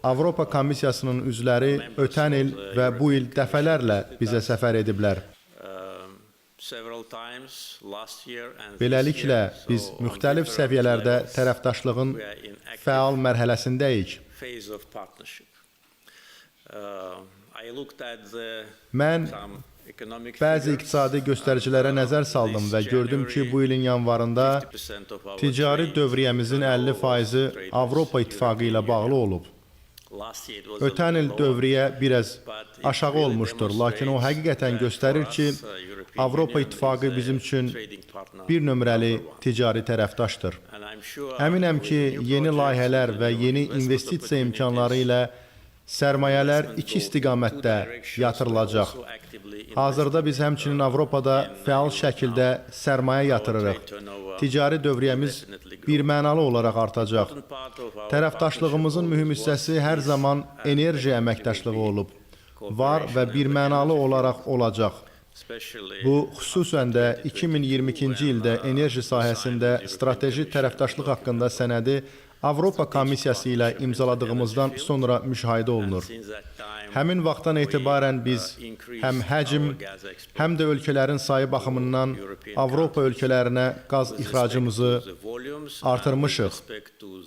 Avropa Komissiyasının üzvləri ötən il və bu il dəfələrlə bizə səfər ediblər. Beləliklə, biz müxtəlif səviyyələrdə tərəfdaşlığın fəal mərhələsindəyik. Mən bəzi iqtisadi göstəricilərə nəzər saldım və gördüm ki, bu ilin yanvarında ticari dövriyyəmizin 50%-i Avropa İttifaqı ilə bağlı olub. Ötən il dövriyyə biraz aşağı olmuşdur, lakin o həqiqətən göstərir ki, Avropa İttifaqı bizim üçün bir nömrəli ticari tərəfdaşdır. Əminəm ki, yeni layihələr və yeni investisiya imkanları ilə sərmayələr iki istiqamətdə yatırılacaq. Hazırda biz həmçinin Avropada fəal şəkildə sərmayə yatırırıq. Ticari dövriyyəmiz birmənalı olaraq artacaq. Tərəfdaşlığımızın mühüm hissəsi hər zaman enerji əməkdaşlığı olub. Var və birmənalı olaraq olacaq. Bu, xüsusən də 2022-ci ildə enerji sahəsində strateji tərəfdaşlıq haqqında sənədi Avropa Komissiyası ilə imzaladığımızdan sonra müşahidə olunur. Həmin vaxtdan etibarən biz həm həcm, həm də ölkələrin sayı baxımından Avropa ölkələrinə qaz ixracımızı artırmışıq.